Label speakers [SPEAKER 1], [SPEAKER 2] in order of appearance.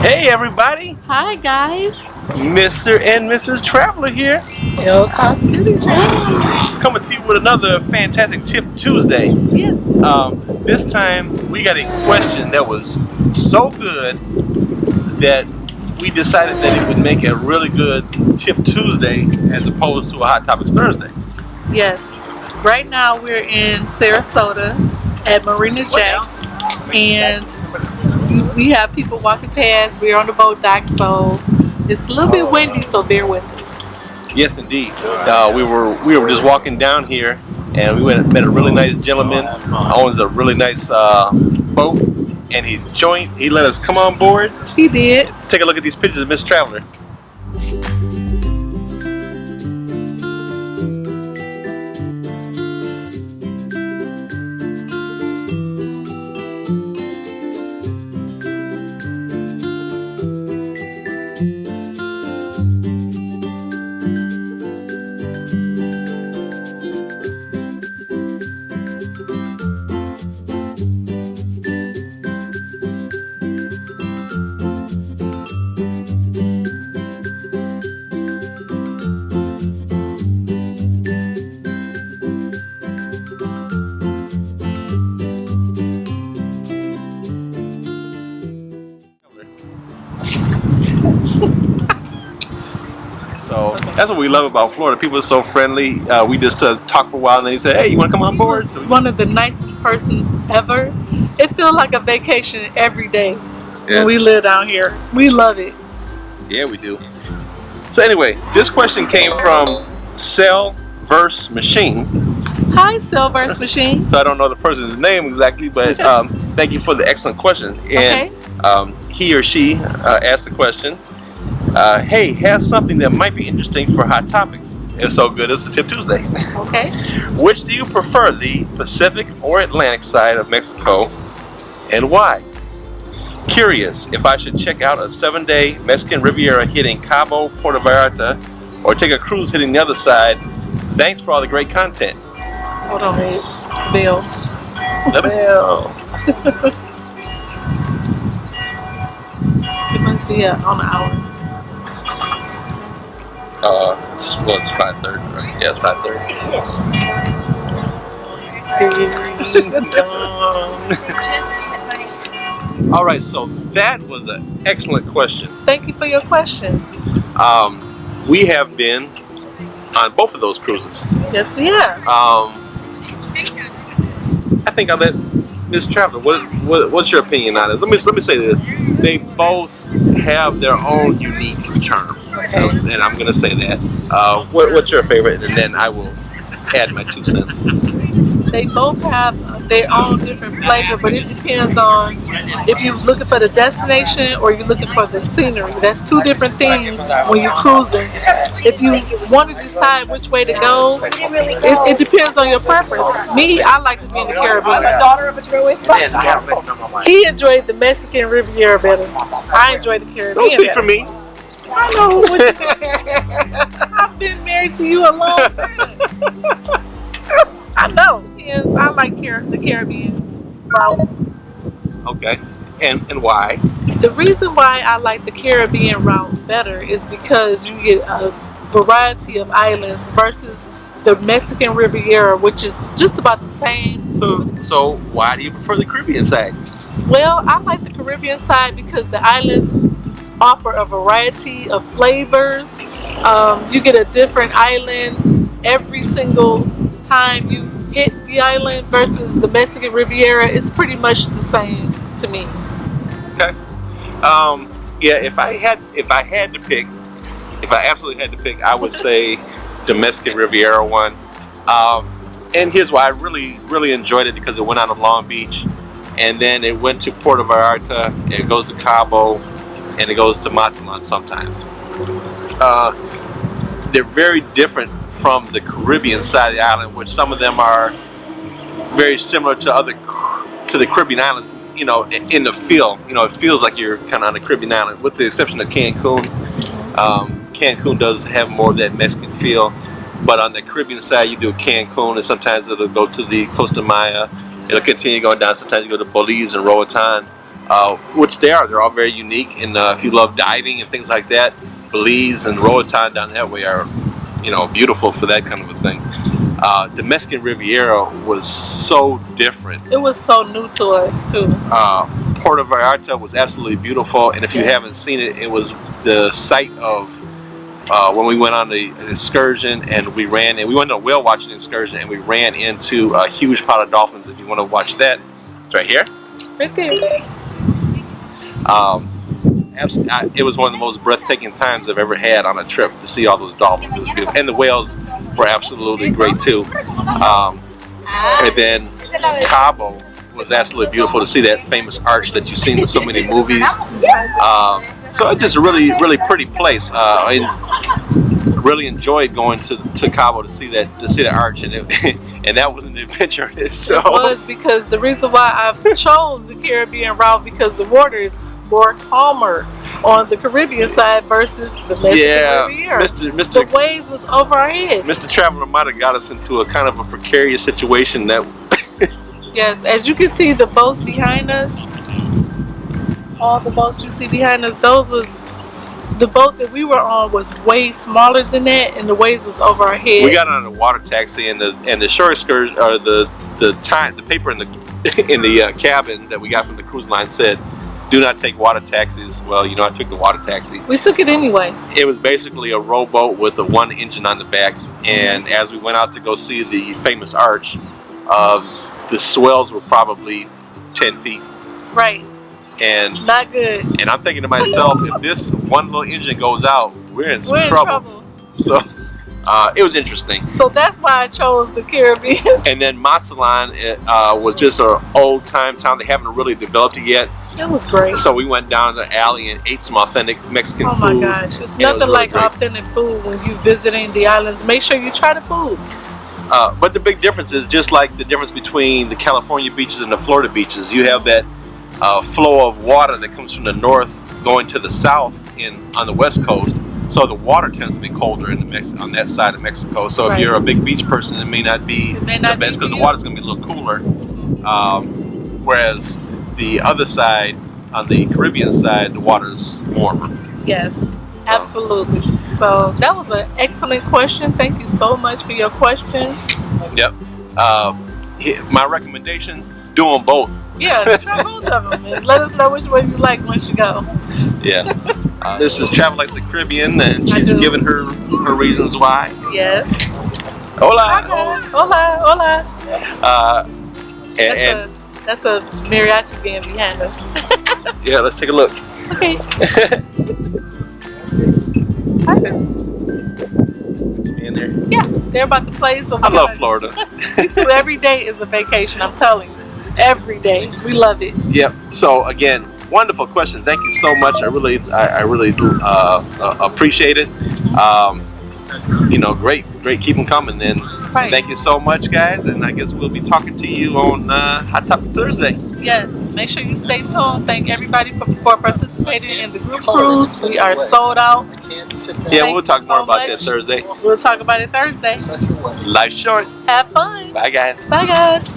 [SPEAKER 1] Hey everybody,
[SPEAKER 2] Hi guys.
[SPEAKER 1] Mr. and Mrs. Traveler here,
[SPEAKER 2] El Cosmetic
[SPEAKER 1] coming to you with another fantastic Tip Tuesday.
[SPEAKER 2] Yes.
[SPEAKER 1] This time we got a question that was so good that we decided that it would make a really good Tip Tuesday as opposed to a Hot Topics Thursday.
[SPEAKER 2] Yes. Right now we're in Sarasota at Marina Jacks, and we have people walking past. We're on the boat dock, so it's a little bit windy, so bear with us.
[SPEAKER 1] Yes, indeed. We were just walking down here, and we met a really nice gentleman. Owns a really nice boat, and he let us come on board.
[SPEAKER 2] He did.
[SPEAKER 1] Take a look at these pictures of Miss Traveler. So that's what we love about Florida. People are so friendly. We just talk for a while, and then he said, "Hey, you want to come on board?"
[SPEAKER 2] He was one of the nicest persons ever. It feels like a vacation every day when we live down here. We love it.
[SPEAKER 1] Yeah, we do. So anyway, this question came from Cell Verse Machine.
[SPEAKER 2] Hi, Silver's Machine.
[SPEAKER 1] So I don't know the person's name exactly, but thank you for the excellent question. And he or she asked the question, hey, have something that might be interesting for Hot Topics. If so good, it's a Tip Tuesday.
[SPEAKER 2] Okay.
[SPEAKER 1] Which do you prefer, the Pacific or Atlantic side of Mexico, and why? Curious if I should check out a 7-day Mexican Riviera hitting Cabo, Puerto Vallarta, or take a cruise hitting the other side. Thanks for all the great content.
[SPEAKER 2] Hold on, babe. The bell.
[SPEAKER 1] The bell.
[SPEAKER 2] It must be on an hour.
[SPEAKER 1] It's 5:30. Yeah, it's 5:30. All right, so that was an excellent question.
[SPEAKER 2] Thank you for your question.
[SPEAKER 1] We have been on both of those cruises.
[SPEAKER 2] Yes, we have.
[SPEAKER 1] I think I'll let Miss Traveler. What's your opinion on it? Let me say this. They both have their own unique charm, and I'm gonna say that. What's your favorite? And then I will add my 2 cents.
[SPEAKER 2] They both have their own different flavor, but it depends on if you're looking for the destination or you're looking for the scenery. That's two different things when you're cruising. If you want to decide which way to go, it depends on your preference. Me, I like to be in the Caribbean. He enjoyed the Mexican Riviera better. I enjoy the Caribbean.
[SPEAKER 1] Don't speak for me.
[SPEAKER 2] I know what you I've been married to you a long time. I know. Yes, I like the Caribbean route.
[SPEAKER 1] Okay. And why?
[SPEAKER 2] The reason why I like the Caribbean route better is because you get a variety of islands versus the Mexican Riviera, which is just about the same.
[SPEAKER 1] So why do you prefer the Caribbean side?
[SPEAKER 2] Well, I like the Caribbean side because the islands offer a variety of flavors. You get a different island every single time you hit the island versus the Mexican Riviera. It's pretty much the same to me.
[SPEAKER 1] Okay. Yeah, if I absolutely had to pick, I would say the Mexican Riviera one. And here's why I really enjoyed it, because it went out of Long Beach, and then it went to Puerto Vallarta, and it goes to Cabo, and it goes to Mazatlan sometimes. They're very different from the Caribbean side of the island, which some of them are very similar to the Caribbean islands. You know, in the feel, it feels like you're kind of on a Caribbean island, with the exception of Cancun. Cancun does have more of that Mexican feel, but on the Caribbean side, you do Cancun, and sometimes it'll go to the Costa Maya. It'll continue going down. Sometimes you go to Belize and Roatan. which they are. They're all very unique. And if you love diving and things like that, Belize and Roatan down that way are, beautiful for that kind of a thing. The Mexican Riviera was so different.
[SPEAKER 2] It was so new to us too.
[SPEAKER 1] Puerto Vallarta was absolutely beautiful, and if you haven't seen it, it was the site of when we went on the excursion, and we went on a whale watching excursion, and we ran into a huge pod of dolphins. If you want to watch that, it's right here.
[SPEAKER 2] Right there.
[SPEAKER 1] It was one of the most breathtaking times I've ever had on a trip to see all those dolphins. It was beautiful, and the whales were absolutely great too. And then Cabo was absolutely beautiful to see that famous arch that you've seen in so many movies. So it's just a really, really pretty place. I really enjoyed going to Cabo to see that arch, and and that was an adventure in itself.
[SPEAKER 2] It was, because the reason why I chose the Caribbean route, because the water is more calmer on the Caribbean side versus the Mexican Riviera. The waves was over our heads.
[SPEAKER 1] Mr. Traveler might have got us into a kind of a precarious situation that.
[SPEAKER 2] Yes, as you can see, the boats behind us, all the boats you see behind us, the boat that we were on was way smaller than that, and the waves was over our head.
[SPEAKER 1] We got on a water taxi, and the shore excursion, or the paper in the cabin that we got from the cruise line said, "Do not take water taxis." Well, I took the water taxi.
[SPEAKER 2] We took it anyway.
[SPEAKER 1] It was basically a rowboat with one engine on the back, and as we went out to go see the famous arch, the swells were probably 10 feet.
[SPEAKER 2] Right.
[SPEAKER 1] And
[SPEAKER 2] not good.
[SPEAKER 1] And I'm thinking to myself, if this one little engine goes out, we're in some trouble. So it was interesting.
[SPEAKER 2] So that's why I chose the Caribbean.
[SPEAKER 1] And then Mazatlan was just an old time town. They haven't really developed it yet.
[SPEAKER 2] It was great.
[SPEAKER 1] So we went down the alley and ate some authentic Mexican food.
[SPEAKER 2] Oh my gosh, it's nothing like authentic food when you're visiting the islands. Make sure you try the foods.
[SPEAKER 1] But the big difference is just like the difference between the California beaches and the Florida beaches. You have that flow of water that comes from the north going to the south on the west coast. So the water tends to be colder on that side of Mexico. So if you're a big beach person, it may not be the best because the water's going to be a little cooler. Whereas the other side, on the Caribbean side, the water's warmer.
[SPEAKER 2] Yes, absolutely. So that was an excellent question. Thank you so much for your question.
[SPEAKER 1] Yep. My recommendation, do them both.
[SPEAKER 2] Yeah, try both of them and let us know which one you like once you go.
[SPEAKER 1] Yeah. This is Travel Likes the Caribbean, and she's given her reasons why.
[SPEAKER 2] Yes.
[SPEAKER 1] Hola.
[SPEAKER 2] Hola. That's a mariachi band behind us.
[SPEAKER 1] Yeah, let's take a look.
[SPEAKER 2] Okay.
[SPEAKER 1] In there?
[SPEAKER 2] Yeah, they're about to play. So
[SPEAKER 1] I love Florida.
[SPEAKER 2] So every day is a vacation, I'm telling you. Every day. We love it.
[SPEAKER 1] Yep. So again, wonderful question. Thank you so much. I really appreciate it. Great. Keep them coming. And thank you so much, guys. And I guess we'll be talking to you on Hot Topic Thursday.
[SPEAKER 2] Yes. Make sure you stay tuned. Thank everybody for participating in the group cruise. We are sold out.
[SPEAKER 1] Yeah, we'll talk more about that Thursday.
[SPEAKER 2] We'll talk about it Thursday.
[SPEAKER 1] Life's short.
[SPEAKER 2] Have fun.
[SPEAKER 1] Bye, guys.
[SPEAKER 2] Bye, guys.